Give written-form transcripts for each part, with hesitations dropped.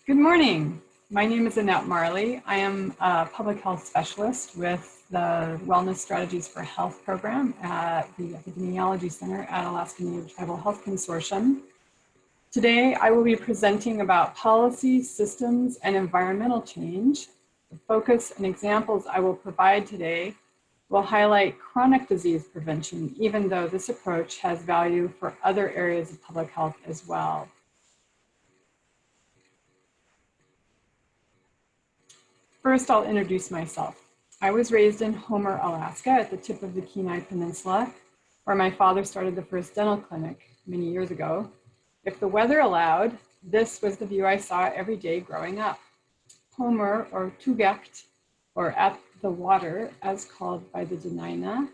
Good morning. My name is Annette Marley. I am a public health specialist with the Wellness Strategies for Health program at the Epidemiology Center at Alaska Native Tribal Health Consortium. Today, I will be presenting about policy, systems, and environmental change. The focus and examples I will provide today will highlight chronic disease prevention, even though this approach has value for other areas of public health as well. First, I'll introduce myself. I was raised in Homer, Alaska, at the tip of the Kenai Peninsula, where my father started the first dental clinic many years ago. If the weather allowed, this was the view I saw every day growing up. Homer, or Tugekt, or at the water, as called by the Dena'ina,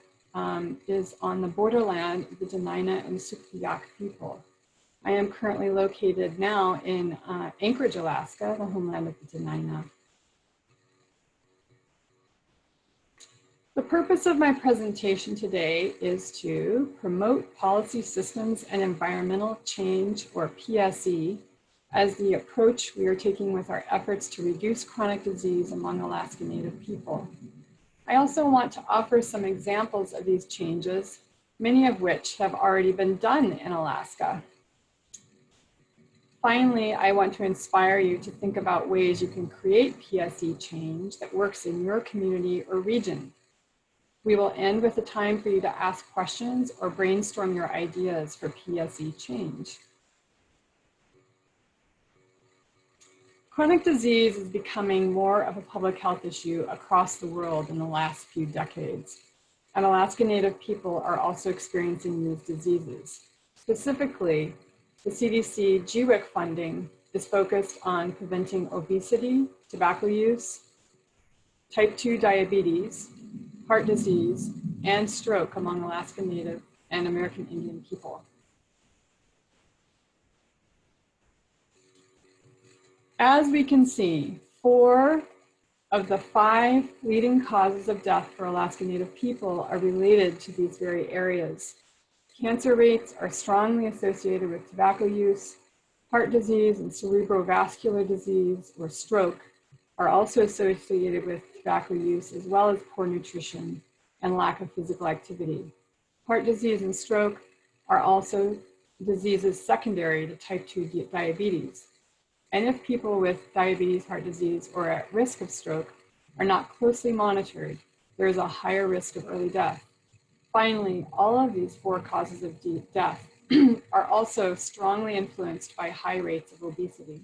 is on the borderland of the Dena'ina and Sukliak people. I am currently located now in Anchorage, Alaska, the homeland of the Dena'ina. The purpose of my presentation today is to promote policy systems and environmental change, or PSE, as the approach we are taking with our efforts to reduce chronic disease among Alaska Native people. I also want to offer some examples of these changes, many of which have already been done in Alaska. Finally, I want to inspire you to think about ways you can create PSE change that works in your community or region. We will end with a time for you to ask questions or brainstorm your ideas for PSE change. Chronic disease is becoming more of a public health issue across the world in the last few decades, and Alaska Native people are also experiencing these diseases. Specifically, the CDC GWIC funding is focused on preventing obesity, tobacco use, type 2 diabetes, heart disease, and stroke among Alaska Native and American Indian people. As we can see, 4 of the 5 leading causes of death for Alaska Native people are related to these very areas. Cancer rates are strongly associated with tobacco use. Heart disease and cerebrovascular disease, or stroke, are also associated with tobacco use, as well as poor nutrition and lack of physical activity. Heart disease and stroke are also diseases secondary to type 2 diabetes. And if people with diabetes, heart disease, or at risk of stroke are not closely monitored, there is a higher risk of early death. Finally, all of these 4 causes of death are also strongly influenced by high rates of obesity.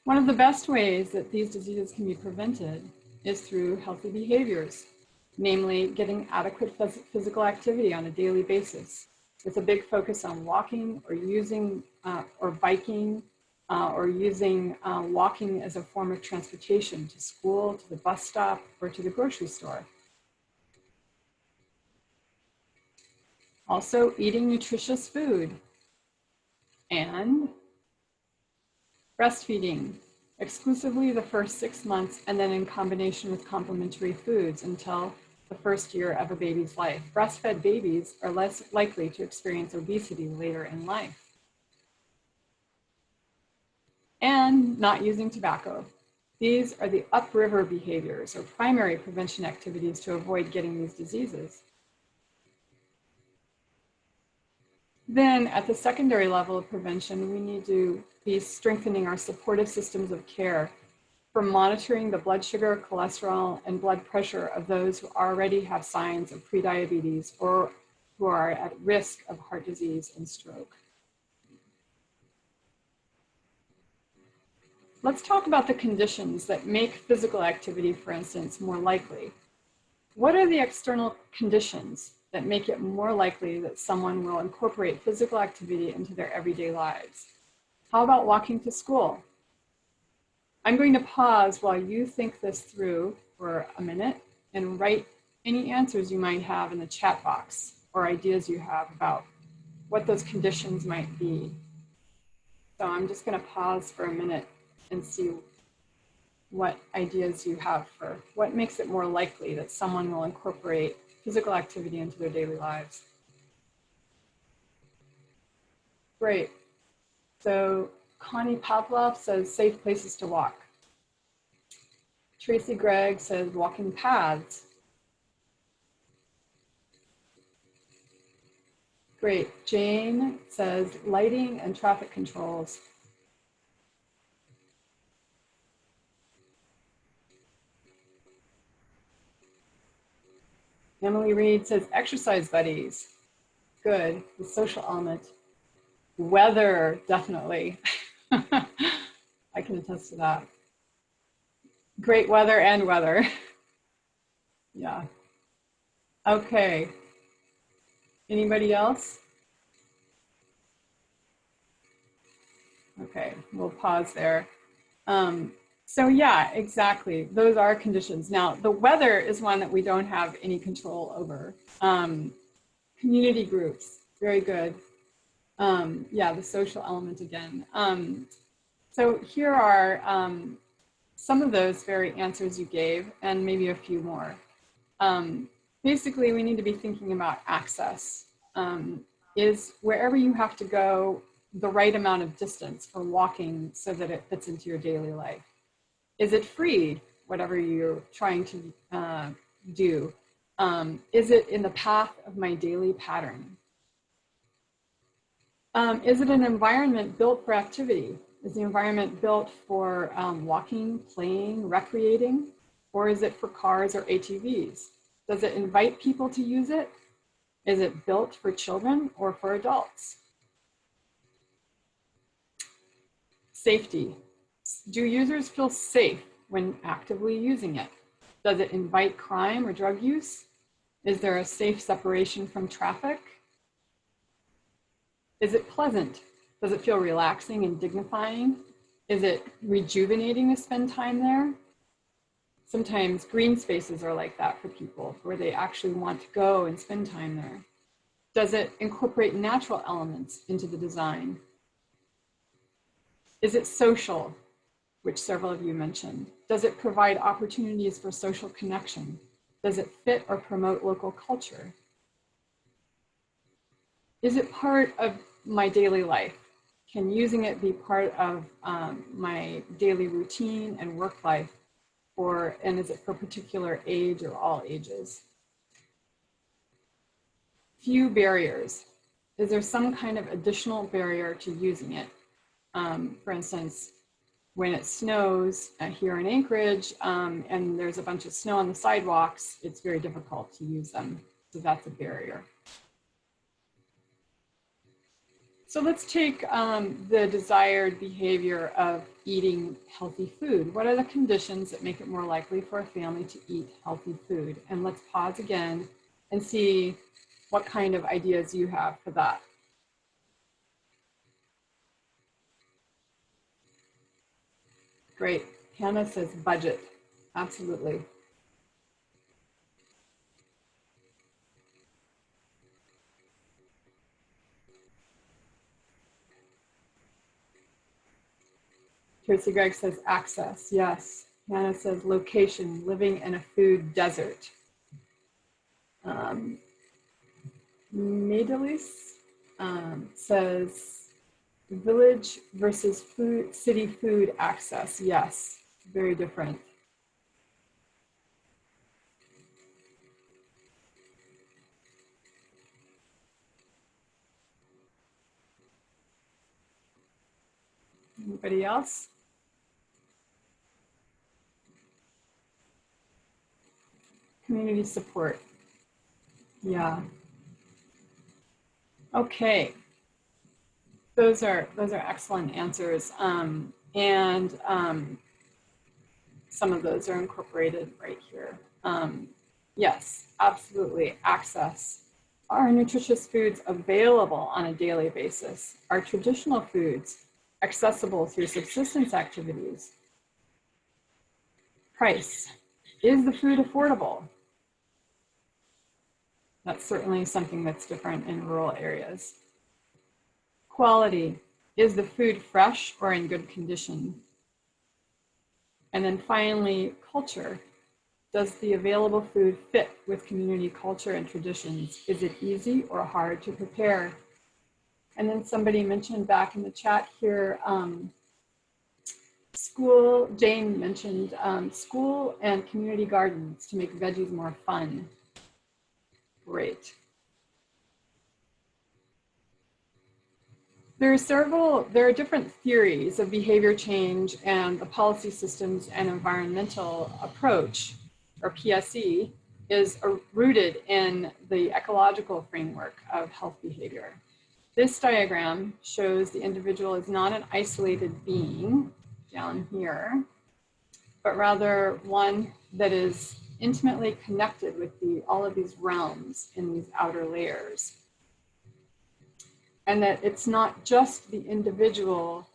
One of the best ways that these diseases can be prevented is through healthy behaviors, namely getting adequate physical activity on a daily basis, with a big focus on walking or using or biking or using walking as a form of transportation to school, to the bus stop, or to the grocery store. Also, eating nutritious food and breastfeeding, exclusively the first 6 months, and then in combination with complementary foods until the first year of a baby's life. Breastfed babies are less likely to experience obesity later in life. And not using tobacco. These are the upriver behaviors, or primary prevention activities to avoid getting these diseases. Then at the secondary level of prevention, we need to be strengthening our supportive systems of care for monitoring the blood sugar, cholesterol, and blood pressure of those who already have signs of prediabetes or who are at risk of heart disease and stroke. Let's talk about the conditions that make physical activity, for instance, more likely. What are the external conditions that make it more likely that someone will incorporate physical activity into their everyday lives? How about walking to school? I'm going to pause while you think this through for a minute and write any answers you might have in the chat box or ideas you have about what those conditions might be. So I'm just going to pause for a minute and see what ideas you have for what makes it more likely that someone will incorporate physical activity into their daily lives. Great. So Connie Pavlov says safe places to walk. Tracy Gregg says walking paths. Great. Jane says lighting and traffic controls. Emily Reed says exercise buddies. Good. The social element. Weather, definitely. I can attest to that. Great weather and weather. Yeah. Okay. Anybody else? Okay, we'll pause there. So yeah, exactly. Those are conditions. Now, the weather is one that we don't have any control over. Community groups, very good. Yeah, the social element again. So here are some of those very answers you gave, and maybe a few more. Basically, we need to be thinking about access. Is wherever you have to go the right amount of distance for walking so that it fits into your daily life? Is it free, whatever you're trying to do? Is it in the path of my daily pattern? Is it an environment built for activity? Is the environment built for walking, playing, recreating? Or is it for cars or ATVs? Does it invite people to use it? Is it built for children or for adults? Safety. Do users feel safe when actively using it? Does it invite crime or drug use? Is there a safe separation from traffic? Is it pleasant? Does it feel relaxing and dignifying? Is it rejuvenating to spend time there? Sometimes green spaces are like that for people, where they actually want to go and spend time there. Does it incorporate natural elements into the design? Is it social, which several of you mentioned? Does it provide opportunities for social connection? Does it fit or promote local culture? Is it part of my daily life? Can using it be part of my daily routine and work life? And is it for a particular age or all ages? Few barriers. Is there some kind of additional barrier to using it? For instance, when it snows here in Anchorage and there's a bunch of snow on the sidewalks, it's very difficult to use them. So that's a barrier. So let's take the desired behavior of eating healthy food. What are the conditions that make it more likely for a family to eat healthy food? And let's pause again and see what kind of ideas you have for that. Great. Hannah says budget. Absolutely. Tracy Gregg says access. Yes. Hannah says location, living in a food desert. Medalis says village versus city food access. Yes, very different. Anybody else? Community support. Yeah. Okay. Those are excellent answers. Some of those are incorporated right here. Yes, absolutely. Access. Are nutritious foods available on a daily basis? Are traditional foods accessible through subsistence activities? Price. Is the food affordable? That's certainly something that's different in rural areas. Quality. Is the food fresh or in good condition? And then finally, culture. Does the available food fit with community culture and traditions? Is it easy or hard to prepare? And then somebody mentioned back in the chat here, Jane mentioned school and community gardens to make veggies more fun. Great. There are different theories of behavior change and the policy systems and environmental approach, or PSE, is rooted in the ecological framework of health behavior. This diagram shows the individual is not an isolated being down here, but rather one that is intimately connected with all of these realms in these outer layers. And that it's not just the individual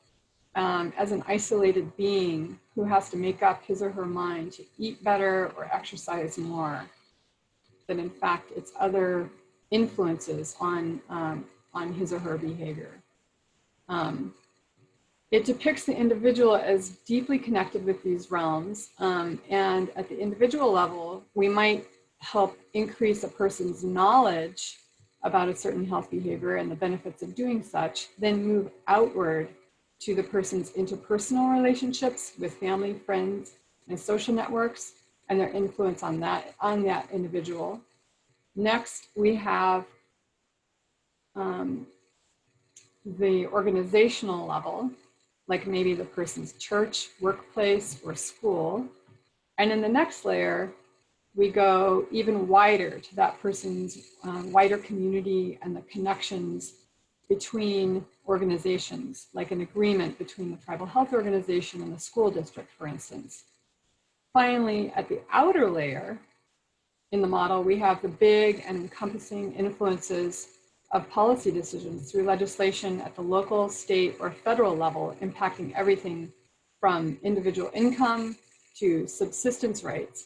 as an isolated being who has to make up his or her mind to eat better or exercise more, that in fact it's other influences on his or her behavior. It depicts the individual as deeply connected with these realms, and at the individual level, we might help increase a person's knowledge about a certain health behavior and the benefits of doing such, then move outward to the person's interpersonal relationships with family, friends, and social networks, and their influence on that individual. Next, we have the organizational level, like maybe the person's church, workplace, or school. And in the next layer, we go even wider to that person's wider community and the connections between organizations, like an agreement between the tribal health organization and the school district, for instance. Finally, at the outer layer in the model, we have the big and encompassing influences of policy decisions through legislation at the local, state, or federal level, impacting everything from individual income to subsistence rights.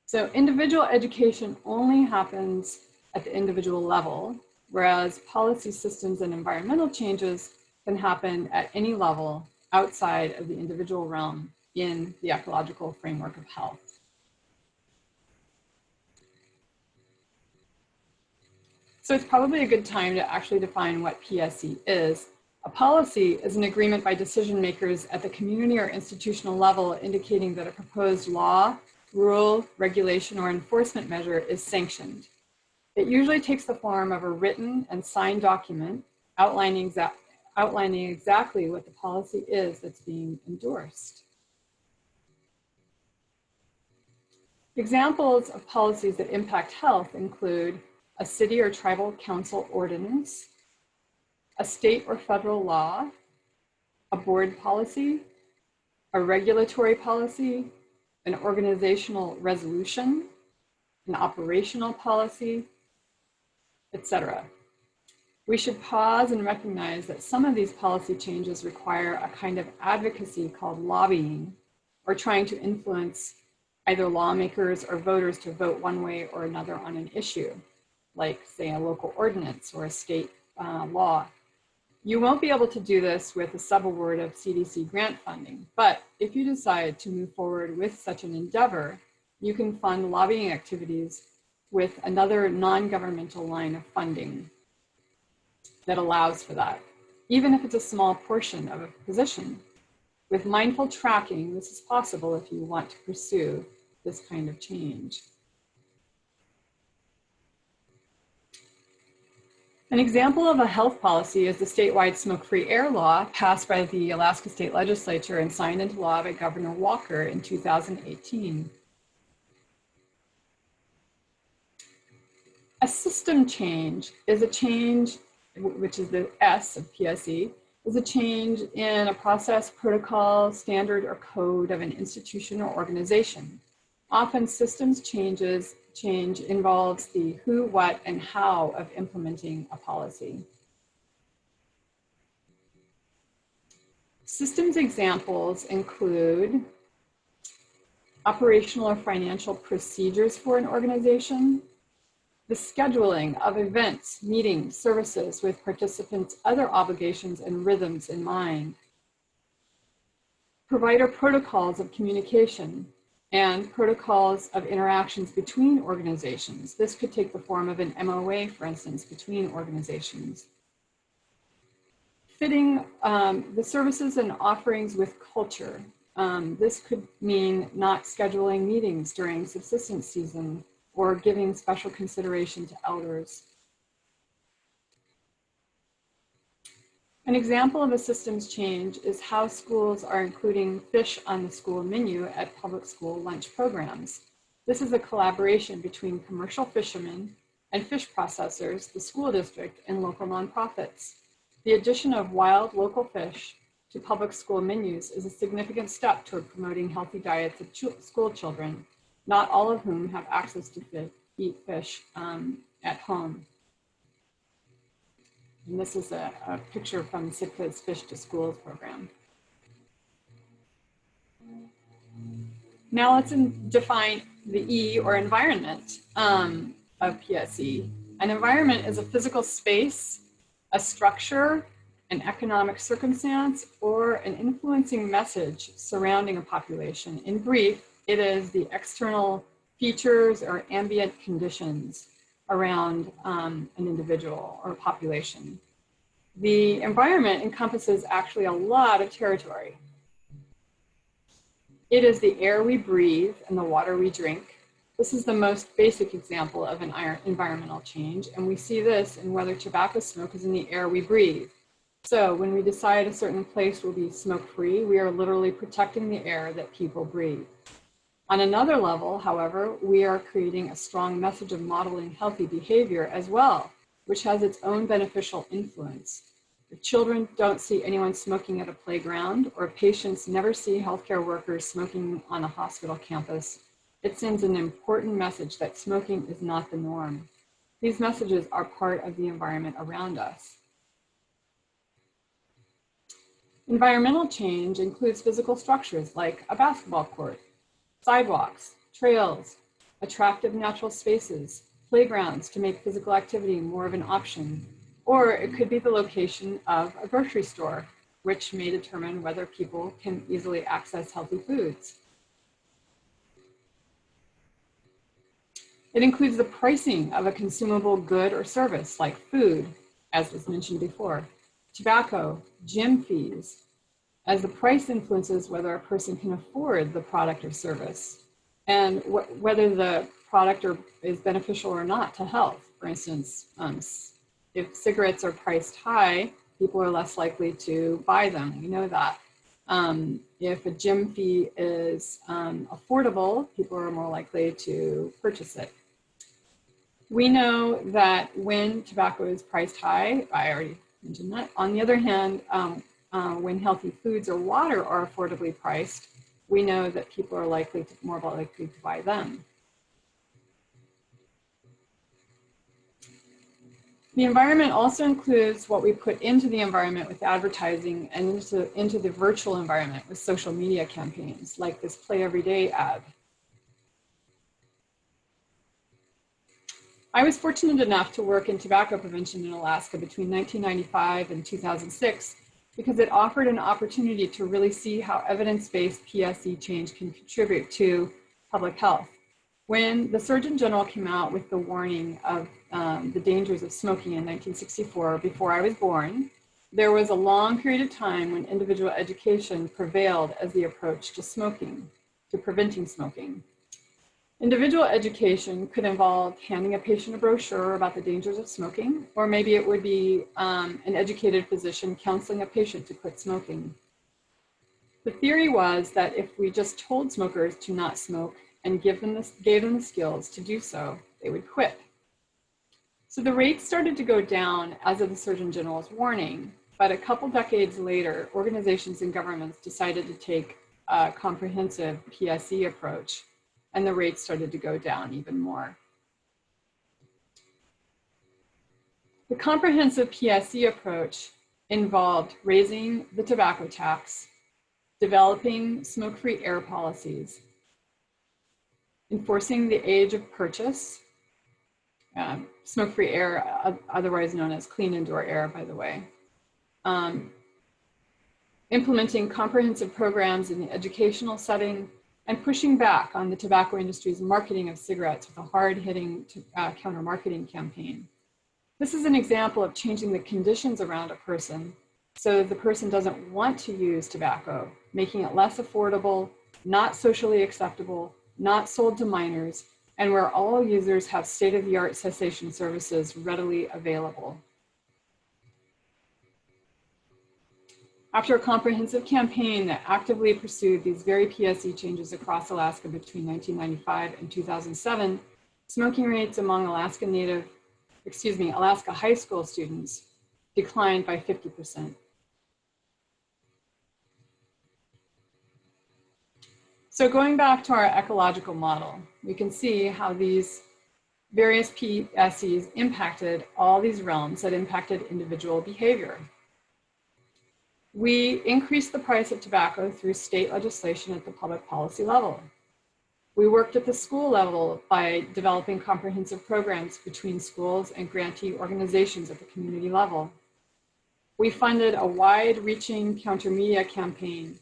So individual education only happens at the individual level, whereas policy systems and environmental changes can happen at any level outside of the individual realm in the ecological framework of health. So it's probably a good time to actually define what PSE is. A policy is an agreement by decision makers at the community or institutional level indicating that a proposed law, rule, regulation, or enforcement measure is sanctioned. It usually takes the form of a written and signed document outlining exactly what the policy is that's being endorsed. Examples of policies that impact health include a city or tribal council ordinance, a state or federal law, a board policy, a regulatory policy, an organizational resolution, an operational policy, etc. We should pause and recognize that some of these policy changes require a kind of advocacy called lobbying, or trying to influence either lawmakers or voters to vote one way or another on an issue, like say a local ordinance or a state law. You won't be able to do this with a subaward of CDC grant funding, but if you decide to move forward with such an endeavor, you can fund lobbying activities with another non-governmental line of funding that allows for that, even if it's a small portion of a position. With mindful tracking, this is possible if you want to pursue this kind of change. An example of a health policy is the statewide smoke-free air law passed by the Alaska State Legislature and signed into law by Governor Walker in 2018. A system change is a change, which is the S of PSE, is a change in a process, protocol, standard, or code of an institution or organization. Often systems change involves the who, what, and how of implementing a policy. Systems examples include operational or financial procedures for an organization, the scheduling of events, meetings, services with participants' other obligations and rhythms in mind, provider protocols of communication, and protocols of interactions between organizations. This could take the form of an MOA, for instance, between organizations. Fitting the services and offerings with culture. This could mean not scheduling meetings during subsistence season or giving special consideration to elders. An example of a systems change is how schools are including fish on the school menu at public school lunch programs. This is a collaboration between commercial fishermen and fish processors, the school district, and local nonprofits. The addition of wild local fish to public school menus is a significant step toward promoting healthy diets of school children, not all of whom have access to eat fish at home. And this is a picture from Sick Kids Fish to Schools program. Now let's define the E, or environment, of PSE. An environment is a physical space, a structure, an economic circumstance, or an influencing message surrounding a population. In brief, it is the external features or ambient conditions around an individual or population. The environment encompasses actually a lot of territory. It is the air we breathe and the water we drink. This is the most basic example of an environmental change, and we see this in whether tobacco smoke is in the air we breathe. So when we decide a certain place will be smoke-free, we are literally protecting the air that people breathe. On another level, however, we are creating a strong message of modeling healthy behavior as well, which has its own beneficial influence. If children don't see anyone smoking at a playground, or patients never see healthcare workers smoking on a hospital campus, it sends an important message that smoking is not the norm. These messages are part of the environment around us. Environmental change includes physical structures like a basketball court, sidewalks, trails, attractive natural spaces, playgrounds to make physical activity more of an option, or it could be the location of a grocery store, which may determine whether people can easily access healthy foods. It includes the pricing of a consumable good or service like food, as was mentioned before, tobacco, gym fees, as the price influences whether a person can afford the product or service, and whether the product is beneficial or not to health. For instance, if cigarettes are priced high, people are less likely to buy them. We know that. If a gym fee is affordable, people are more likely to purchase it. We know that when tobacco is priced high, I already mentioned that. On the other hand, when healthy foods or water are affordably priced, we know that people are more likely to buy them. The environment also includes what we put into the environment with advertising and into the virtual environment with social media campaigns like this Play Every Day ad. I was fortunate enough to work in tobacco prevention in Alaska between 1995 and 2006 because it offered an opportunity to really see how evidence-based PSE change can contribute to public health. When the Surgeon General came out with the warning of the dangers of smoking in 1964, before I was born, there was a long period of time when individual education prevailed as the approach to smoking, to preventing smoking. Individual education could involve handing a patient a brochure about the dangers of smoking, or maybe it would be an educated physician counseling a patient to quit smoking. The theory was that if we just told smokers to not smoke and gave them the skills to do so, they would quit. So the rates started to go down as of the Surgeon General's warning, but a couple decades later, organizations and governments decided to take a comprehensive PSE approach, and the rates started to go down even more. The comprehensive PSE approach involved raising the tobacco tax, developing smoke-free air policies, enforcing the age of purchase, smoke-free air, otherwise known as clean indoor air, by the way, implementing comprehensive programs in the educational setting, and pushing back on the tobacco industry's marketing of cigarettes with a hard-hitting counter-marketing campaign. This is an example of changing the conditions around a person so the person doesn't want to use tobacco, making it less affordable, not socially acceptable, not sold to minors, and where all users have state-of-the-art cessation services readily available. After a comprehensive campaign that actively pursued these very PSE changes across Alaska between 1995 and 2007, smoking rates among Alaska high school students declined by 50%. So going back to our ecological model, we can see how these various PSEs impacted all these realms that impacted individual behavior. We increased the price of tobacco through state legislation at the public policy level. We worked at the school level by developing comprehensive programs between schools and grantee organizations at the community level. We funded a wide-reaching counter-media campaign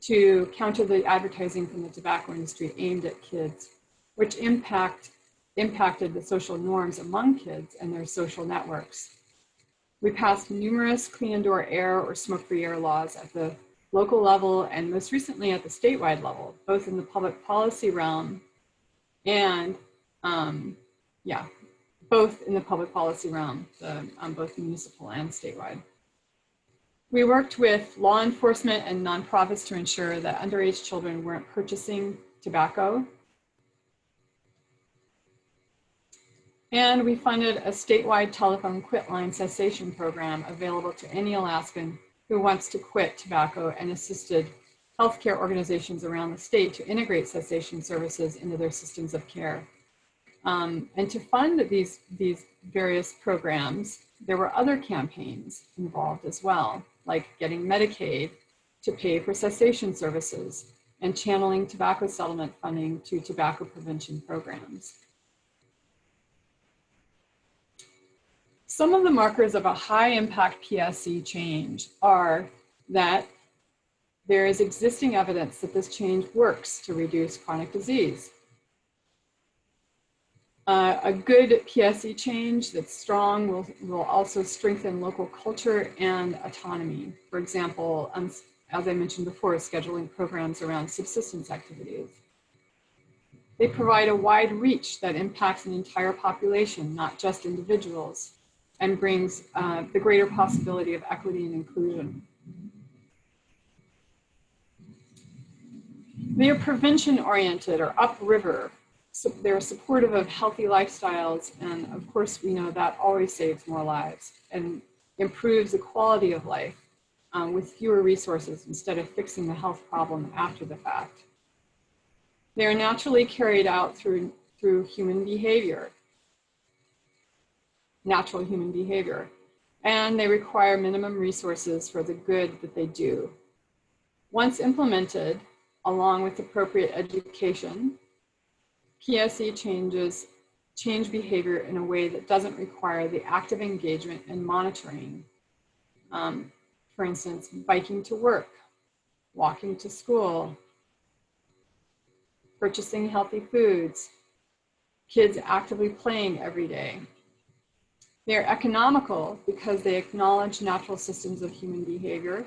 to counter the advertising from the tobacco industry aimed at kids, which impacted the social norms among kids and their social networks. We passed numerous clean indoor air or smoke-free air laws at the local level and most recently at the statewide level, both in the public policy realm and, both in the public policy realm, both municipal and statewide. We worked with law enforcement and nonprofits to ensure that underage children weren't purchasing tobacco. And we funded a statewide telephone quit line cessation program available to any Alaskan who wants to quit tobacco, and assisted healthcare organizations around the state to integrate cessation services into their systems of care. And to fund these various programs, there were other campaigns involved as well, like getting Medicaid to pay for cessation services and channeling tobacco settlement funding to tobacco prevention programs. Some of the markers of a high impact PSE change are that there is existing evidence that this change works to reduce chronic disease. A good PSE change that's strong will also strengthen local culture and autonomy. For example, as I mentioned before, scheduling programs around subsistence activities. They provide a wide reach that impacts an entire population, not just individuals, and brings the greater possibility of equity and inclusion. They are prevention-oriented or upriver. So they're supportive of healthy lifestyles, and of course we know that always saves more lives and improves the quality of life with fewer resources instead of fixing the health problem after the fact. They are naturally carried out through human behavior, natural human behavior, and they require minimum resources for the good that they do. Once implemented, along with appropriate education, PSE change behavior in a way that doesn't require the active engagement and monitoring. For instance, biking to work, walking to school, purchasing healthy foods, kids actively playing every day. They are economical because they acknowledge natural systems of human behavior,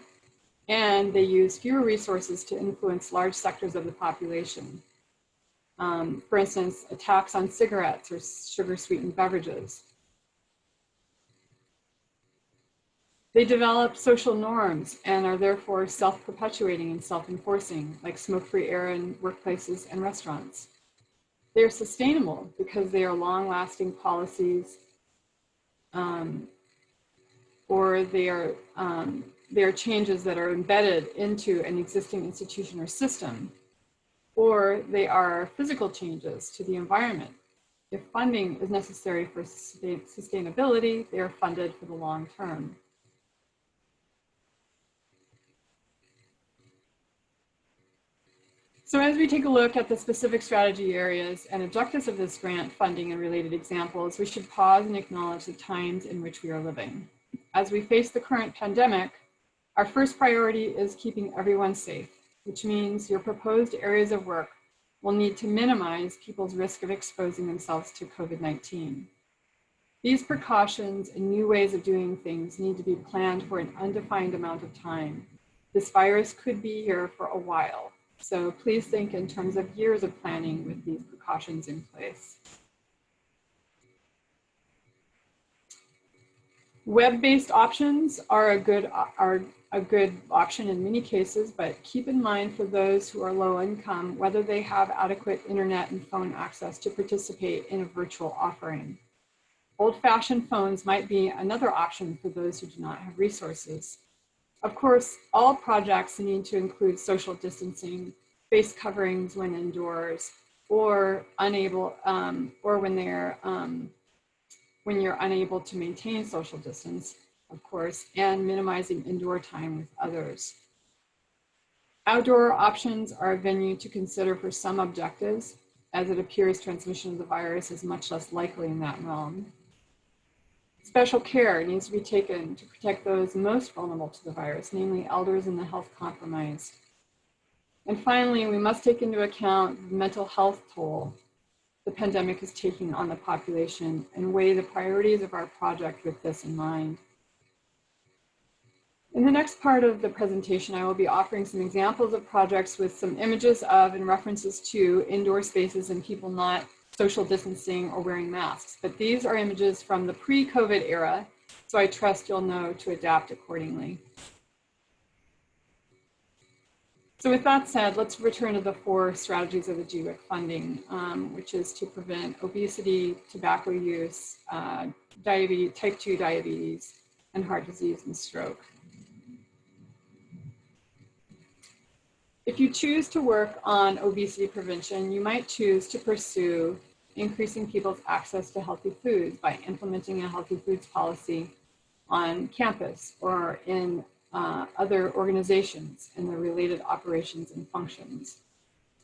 and they use fewer resources to influence large sectors of the population. For instance, a tax on cigarettes or sugar-sweetened beverages. They develop social norms and are therefore self-perpetuating and self-enforcing, like smoke-free air in workplaces and restaurants. They are sustainable because they are long-lasting policies, or they are changes that are embedded into an existing institution or system, or they are physical changes to the environment. If funding is necessary for sustainability, they are funded for the long term. So as we take a look at the specific strategy areas and objectives of this grant funding and related examples, we should pause and acknowledge the times in which we are living. As we face the current pandemic, our first priority is keeping everyone safe, which means your proposed areas of work will need to minimize people's risk of exposing themselves to COVID-19. These precautions and new ways of doing things need to be planned for an undefined amount of time. This virus could be here for a while, so please think in terms of years of planning with these precautions in place. Web-based options are a good option in many cases, but keep in mind for those who are low income, whether they have adequate internet and phone access to participate in a virtual offering. Old-fashioned phones might be another option for those who do not have resources. Of course, all projects need to include social distancing, face coverings when indoors, or when you're unable to maintain social distance, of course, and minimizing indoor time with others. Outdoor options are a venue to consider for some objectives, as it appears transmission of the virus is much less likely in that realm. Special care needs to be taken to protect those most vulnerable to the virus, namely elders and the health compromised. And finally, we must take into account the mental health toll the pandemic is taking on the population and weigh the priorities of our project with this in mind. In the next part of the presentation, I will be offering some examples of projects with some images of and references to indoor spaces and people not social distancing or wearing masks. But these are images from the pre-COVID era, so I trust you'll know to adapt accordingly. So with that said, let's return to the 4 strategies of the GWIC funding, which is to prevent obesity, tobacco use, diabetes, type 2 diabetes, and heart disease and stroke. If you choose to work on obesity prevention, you might choose to pursue increasing people's access to healthy foods by implementing a healthy foods policy on campus or in other organizations and their related operations and functions.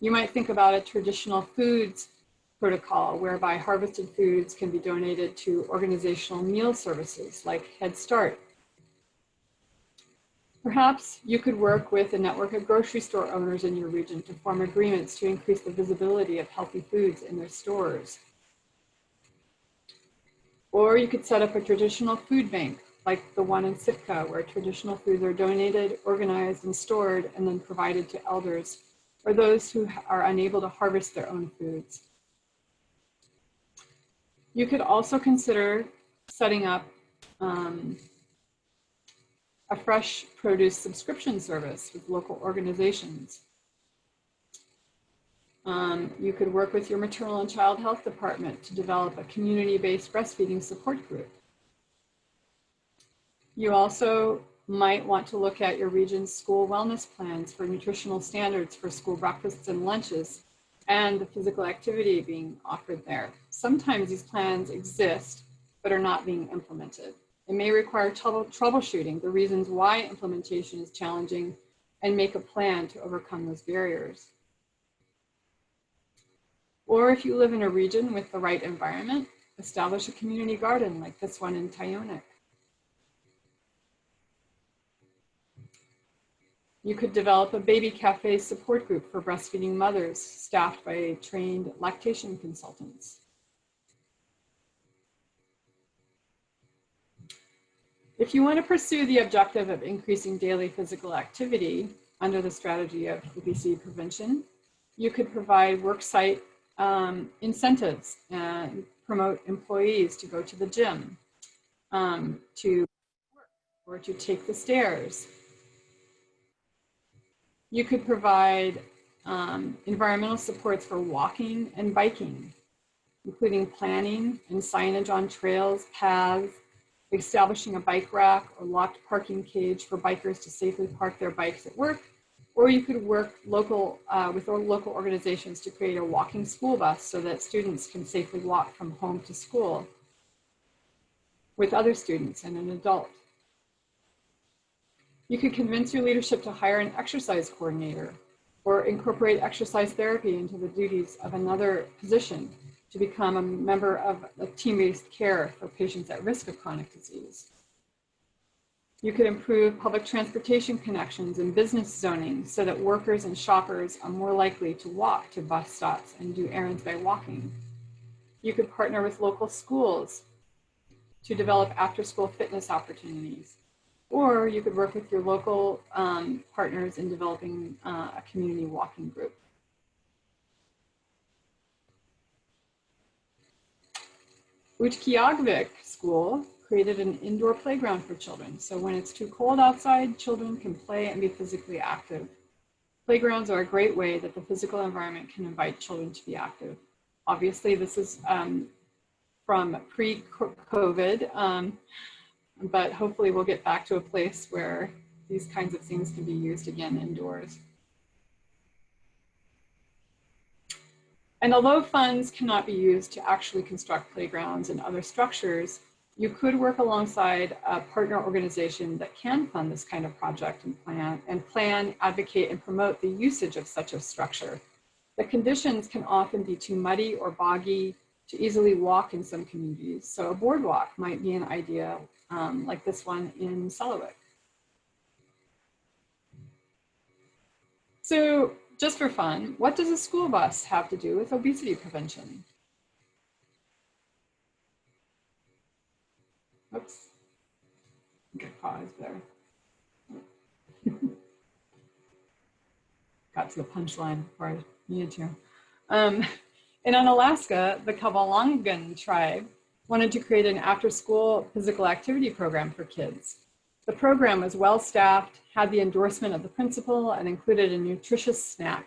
You might think about a traditional foods protocol whereby harvested foods can be donated to organizational meal services like Head Start. Perhaps you could work with a network of grocery store owners in your region to form agreements to increase the visibility of healthy foods in their stores. Or you could set up a traditional food bank like the one in Sitka, where traditional foods are donated, organized, and stored, and then provided to elders or those who are unable to harvest their own foods. You could also consider setting up a fresh produce subscription service with local organizations. You could work with your maternal and child health department to develop a community-based breastfeeding support group. You also might want to look at your region's school wellness plans for nutritional standards for school breakfasts and lunches and the physical activity being offered there. Sometimes these plans exist, but are not being implemented. It may require troubleshooting the reasons why implementation is challenging and make a plan to overcome those barriers. Or if you live in a region with the right environment, establish a community garden like this one in Tyonek. You could develop a baby cafe support group for breastfeeding mothers staffed by trained lactation consultants. If you want to pursue the objective of increasing daily physical activity under the strategy of obesity prevention, you could provide worksite incentives and promote employees to go to the gym, to work, or to take the stairs. You could provide environmental supports for walking and biking, including planning and signage on trails, paths, establishing a bike rack or locked parking cage for bikers to safely park their bikes at work. Or you could work with local organizations to create a walking school bus so that students can safely walk from home to school with other students and an adult. You could convince your leadership to hire an exercise coordinator or incorporate exercise therapy into the duties of another position to become a member of a team-based care for patients at risk of chronic disease. You could improve public transportation connections and business zoning so that workers and shoppers are more likely to walk to bus stops and do errands by walking. You could partner with local schools to develop after-school fitness opportunities. Or you could work with your local partners in developing a community walking group. Ecological school created an indoor playground for children. So when it's too cold outside, children can play and be physically active. Playgrounds are a great way that the physical environment can invite children to be active. Obviously, this is from pre-COVID, but hopefully we'll get back to a place where these kinds of things can be used again indoors. And although funds cannot be used to actually construct playgrounds and other structures, you could work alongside a partner organization that can fund this kind of project and plan, advocate, and promote the usage of such a structure. The conditions can often be too muddy or boggy to easily walk in some communities. So a boardwalk might be an idea like this one in Selawik. So just for fun, what does a school bus have to do with obesity prevention? Oops, I think I paused there. Got to the punchline before I needed to. And in Alaska, the Kavalongan tribe wanted to create an after-school physical activity program for kids. The program was well-staffed, had the endorsement of the principal, and included a nutritious snack.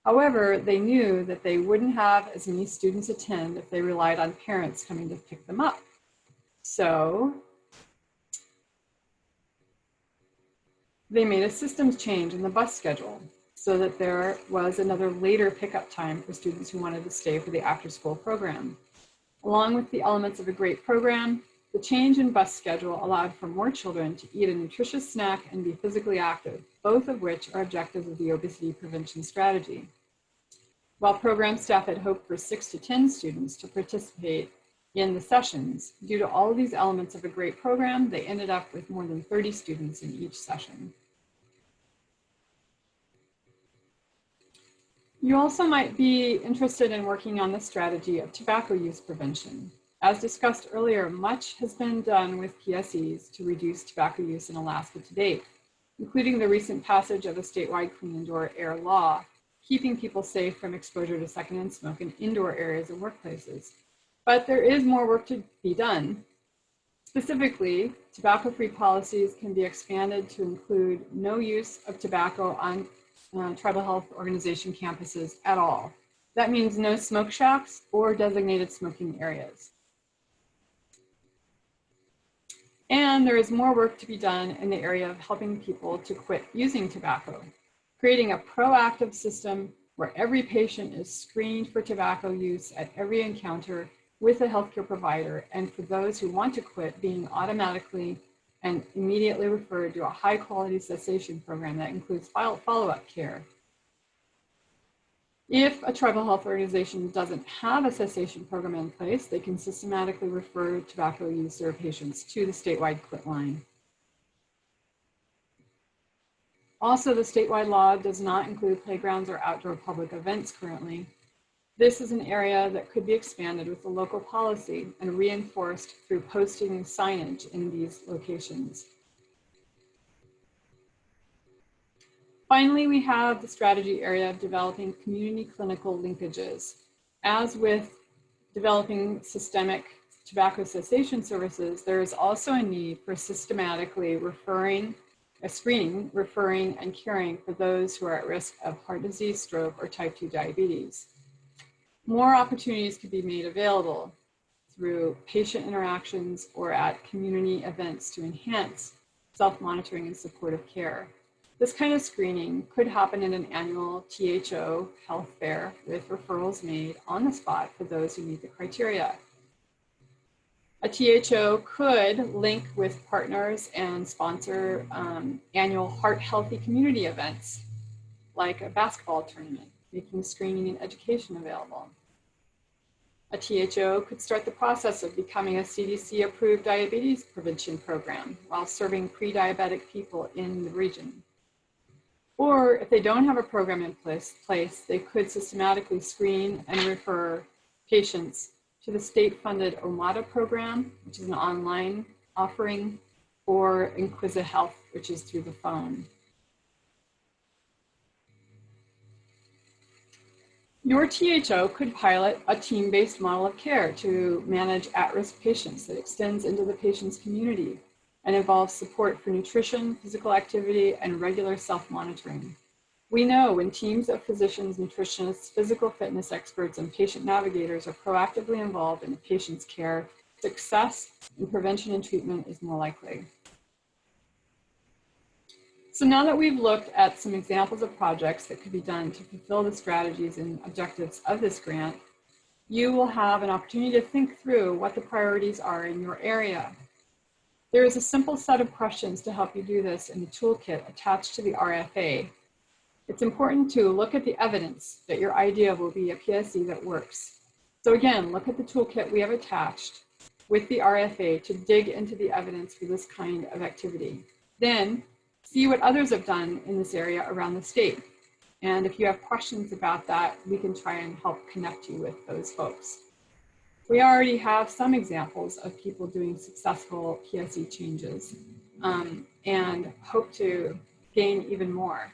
However, they knew that they wouldn't have as many students attend if they relied on parents coming to pick them up. So they made a systems change in the bus schedule so that there was another later pickup time for students who wanted to stay for the after-school program. Along with the elements of a great program, the change in bus schedule allowed for more children to eat a nutritious snack and be physically active, both of which are objectives of the obesity prevention strategy. While program staff had hoped for 6 to 10 students to participate in the sessions, due to all of these elements of a great program, they ended up with more than 30 students in each session. You also might be interested in working on the strategy of tobacco use prevention. As discussed earlier, much has been done with PSEs to reduce tobacco use in Alaska to date, including the recent passage of a statewide clean indoor air law, keeping people safe from exposure to secondhand smoke in indoor areas and workplaces. But there is more work to be done. Specifically, tobacco-free policies can be expanded to include no use of tobacco on tribal health organization campuses at all. That means no smoke shacks or designated smoking areas. And there is more work to be done in the area of helping people to quit using tobacco, creating a proactive system where every patient is screened for tobacco use at every encounter with a healthcare provider, and for those who want to quit, being automatically and immediately referred to a high-quality cessation program that includes follow-up care. If a tribal health organization doesn't have a cessation program in place, they can systematically refer tobacco user patients to the statewide quit line. Also, the statewide law does not include playgrounds or outdoor public events currently. This is an area that could be expanded with the local policy and reinforced through posting signage in these locations. Finally, we have the strategy area of developing community clinical linkages. As with developing systemic tobacco cessation services, there is also a need for systematically screening, referring, and caring for those who are at risk of heart disease, stroke, or type 2 diabetes. More opportunities could be made available through patient interactions or at community events to enhance self-monitoring and supportive care. This kind of screening could happen in an annual THO health fair with referrals made on the spot for those who meet the criteria. A THO could link with partners and sponsor annual heart healthy community events, like a basketball tournament, making screening and education available. A THO could start the process of becoming a CDC-approved diabetes prevention program while serving pre-diabetic people in the region. Or if they don't have a program in place, they could systematically screen and refer patients to the state-funded OMADA program, which is an online offering, or Inquisa Health, which is through the phone. Your THO could pilot a team-based model of care to manage at-risk patients that extends into the patient's community and involves support for nutrition, physical activity, and regular self-monitoring. We know when teams of physicians, nutritionists, physical fitness experts, and patient navigators are proactively involved in a patient's care, success in prevention and treatment is more likely. So now that we've looked at some examples of projects that could be done to fulfill the strategies and objectives of this grant, you will have an opportunity to think through what the priorities are in your area. There is a simple set of questions to help you do this in the toolkit attached to the RFA. It's important to look at the evidence that your idea will be a PSE that works. So again, look at the toolkit we have attached with the RFA to dig into the evidence for this kind of activity. Then, see what others have done in this area around the state. And if you have questions about that, we can try and help connect you with those folks. We already have some examples of people doing successful PSE changes and hope to gain even more.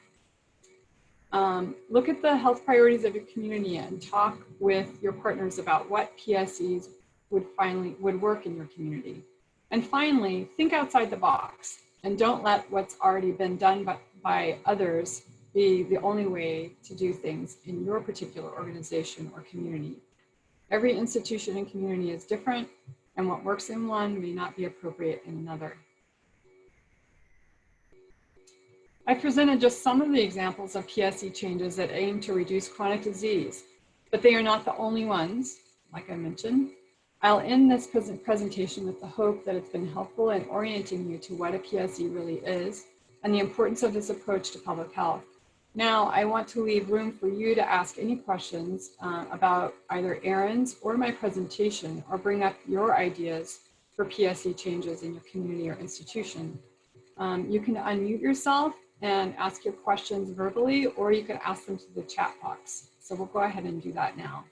Look at the health priorities of your community and talk with your partners about what PSEs would work in your community. And finally, think outside the box and don't let what's already been done by others be the only way to do things in your particular organization or community. Every institution and community is different, and what works in one may not be appropriate in another. I presented just some of the examples of PSE changes that aim to reduce chronic disease, but they are not the only ones, like I mentioned. I'll end this presentation with the hope that it's been helpful in orienting you to what a PSE really is and the importance of this approach to public health. Now, I want to leave room for you to ask any questions about either Erin's or my presentation, or bring up your ideas for PSE changes in your community or institution. You can unmute yourself and ask your questions verbally, or you can ask them to the chat box. So we'll go ahead and do that now.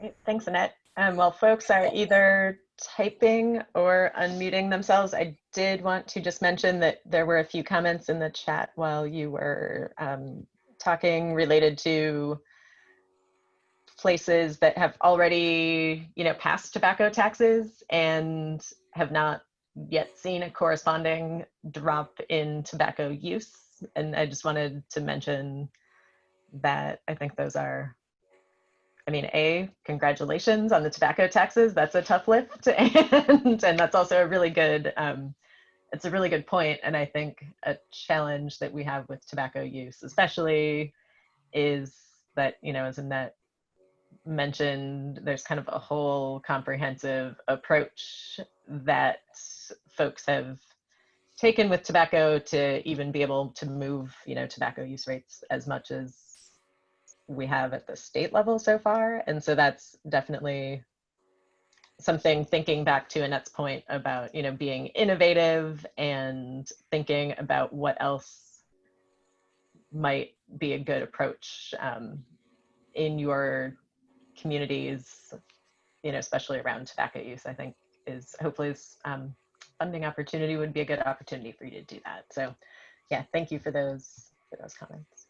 Great. Thanks, Annette. While folks are either typing or unmuting themselves, I did want to just mention that there were a few comments in the chat while you were talking related to places that have already, passed tobacco taxes and have not yet seen a corresponding drop in tobacco use. And I just wanted to mention that I think those are, congratulations on the tobacco taxes. That's a tough lift, and that's also a really good, it's a really good point. And I think a challenge that we have with tobacco use, especially, is that, as Annette mentioned, there's kind of a whole comprehensive approach that folks have taken with tobacco to even be able to move, tobacco use rates as much as we have at the state level so far. And so that's definitely something, thinking back to Annette's point about, being innovative and thinking about what else might be a good approach in your communities, especially around tobacco use, I think is hopefully this funding opportunity would be a good opportunity for you to do that. So yeah, thank you for those comments.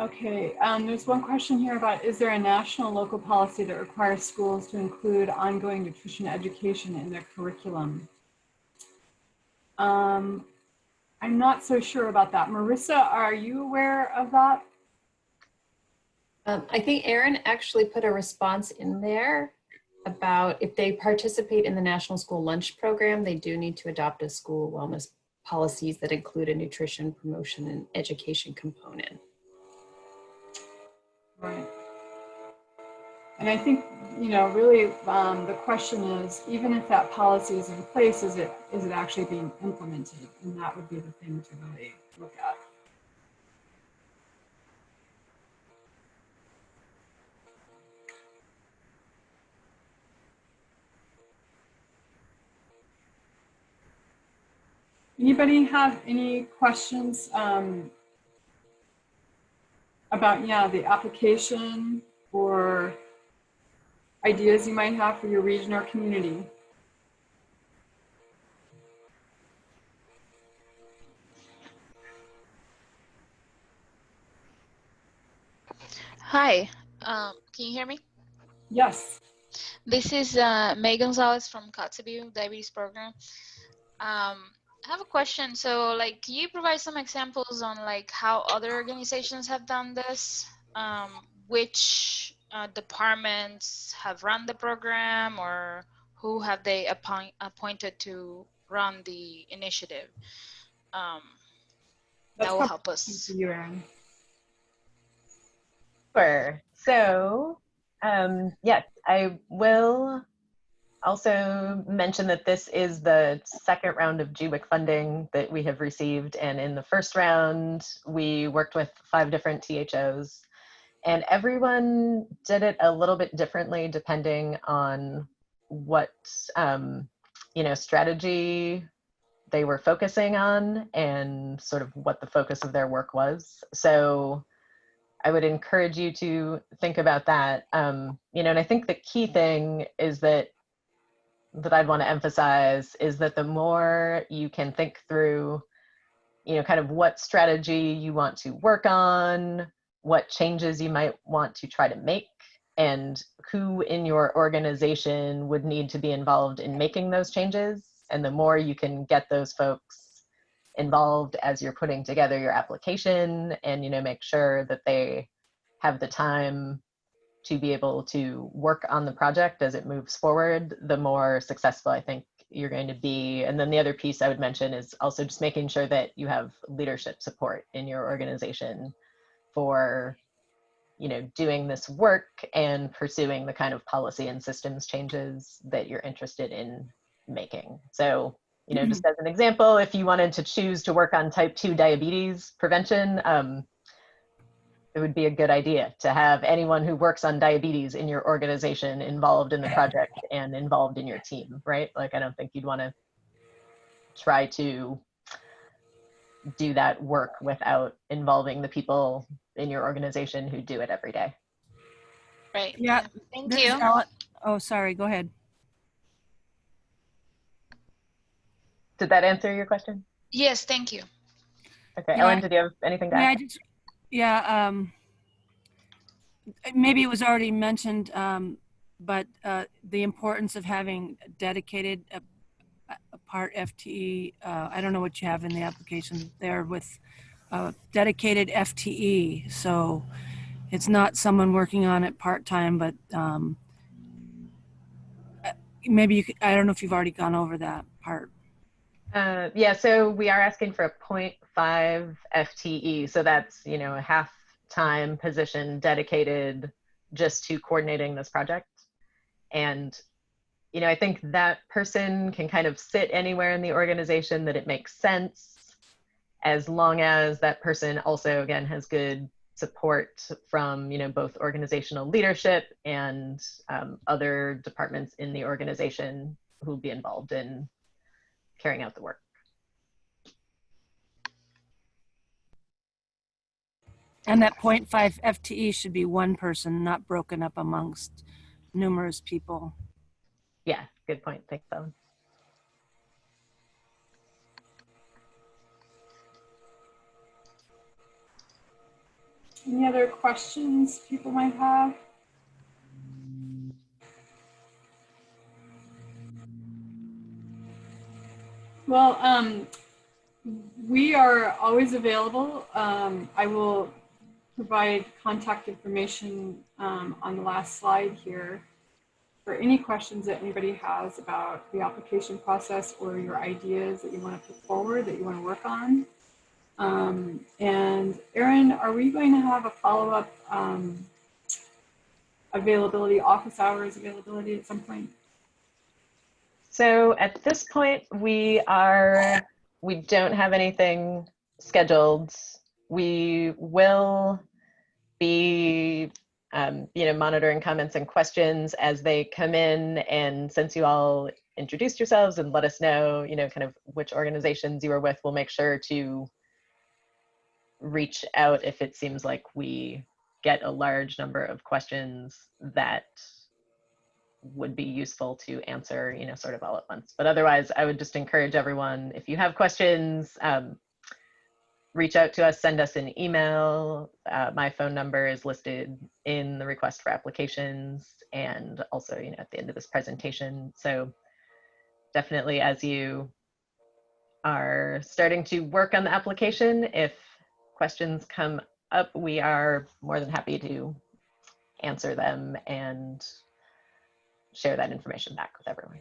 Okay, there's one question here about, is there a national local policy that requires schools to include ongoing nutrition education in their curriculum? I'm not so sure about that. Marissa, are you aware of that? I think Erin actually put a response in there about if they participate in the National School Lunch Program, they do need to adopt a school wellness policies that include a nutrition promotion and education component. Right. And I think you know, really the question is, even if that policy is in place, is it actually being implemented? And that would be the thing to really look at. Anybody have any questions about, yeah, the application or ideas you might have for your region or community? Hi, can you hear me? Yes. This is May Gonzalez from Kotzebue Diabetes Program. I have a question. So, like, can you provide some examples on like how other organizations have done this? Which departments have run the program, or who have they appointed to run the initiative? That will help us. For you, Erin. Sure. So, yes, I will also mention that this is the second round of GWIC funding that we have received. And in the first round, we worked with 5 different THOs. And everyone did it a little bit differently depending on what, you know, strategy they were focusing on and sort of what the focus of their work was. So I would encourage you to think about that. You know, and I think the key thing is that I'd want to emphasize is that the more you can think through, you know, kind of what strategy you want to work on, what changes you might want to try to make, and who in your organization would need to be involved in making those changes. And the more you can get those folks involved as you're putting together your application and, you know, make sure that they have the time to be able to work on the project as it moves forward, the more successful I think you're going to be. And then the other piece I would mention is also just making sure that you have leadership support in your organization for, you know, doing this work and pursuing the kind of policy and systems changes that you're interested in making. So, you know, just as an example, if you wanted to choose to work on type 2 diabetes prevention, it would be a good idea to have anyone who works on diabetes in your organization involved in the project and involved in your team, right? Like, I don't think you'd want to try to do that work without involving the people in your organization who do it every day. Right. Yeah. Thank you. Oh, sorry. Go ahead. Did that answer your question? Yes, thank you. Okay, Yeah, Ellen, did you have anything to add? Maybe it was already mentioned, but the importance of having dedicated a part FTE. I don't know what you have in the application there with dedicated FTE. So it's not someone working on it part-time, but maybe you could, I don't know if you've already gone over that part. Yeah, so we are asking for a 0.5 FTE. So that's, you know, a half-time position dedicated just to coordinating this project. And, you know, I think that person can kind of sit anywhere in the organization that it makes sense, as long as that person also, again, has good support from, you know, both organizational leadership and other departments in the organization who will be involved in carrying out the work. And that 0.5 FTE should be one person, not broken up amongst numerous people. Yeah, good point. Thanks, Ellen. Any other questions people might have? Well, we are always available. I will provide contact information on the last slide here for any questions that anybody has about the application process or your ideas that you want to put forward, that you want to work on. And Erin, are we going to have a follow-up availability, office hours availability at some point? So at this point, we don't have anything scheduled. We will be, monitoring comments and questions as they come in. And since you all introduced yourselves and let us know, kind of which organizations you were with, we'll make sure to reach out if it seems like we get a large number of questions that would be useful to answer, sort of all at once. But otherwise, I would just encourage everyone, if you have questions, reach out to us, send us an email. My phone number is listed in the request for applications and also, at the end of this presentation. So definitely, as you are starting to work on the application, if questions come up, we are more than happy to answer them and share that information back with everyone.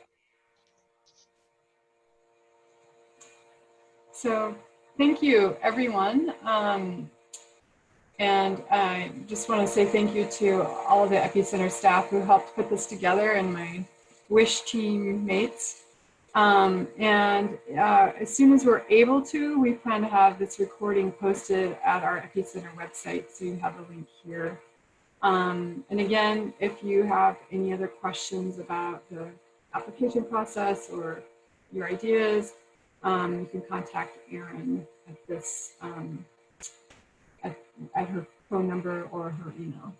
So thank you, everyone. And I just want to say thank you to all the Epicenter staff who helped put this together and my WISH team mates. As soon as we're able to, we plan to have this recording posted at our Epicenter website. So you have the link here. And again, if you have any other questions about the application process or your ideas, you can contact Erin at this, at her phone number or her email.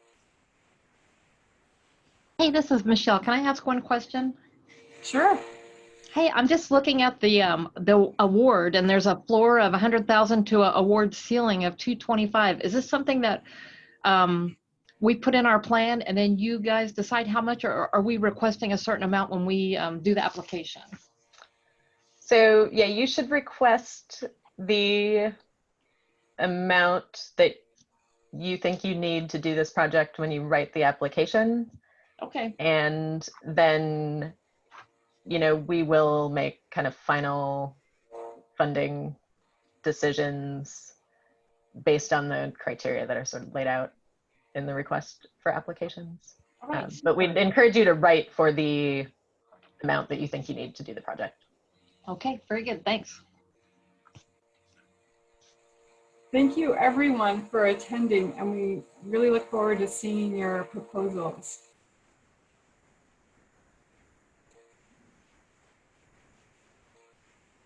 Hey, this is Michelle. Can I ask one question? Sure. Hey, I'm just looking at the award, and there's a floor of 100,000 to an award ceiling of 225. Is this something that we put in our plan, and then you guys decide how much, or are we requesting a certain amount when we do the application? So yeah, you should request the amount that you think you need to do this project when you write the application. Okay. And then, we will make kind of final funding decisions based on the criteria that are sort of laid out in the request for applications. All right. But we'd encourage you to write for the amount that you think you need to do the project. Okay, very good. Thanks. Thank you, everyone, for attending, and we really look forward to seeing your proposals.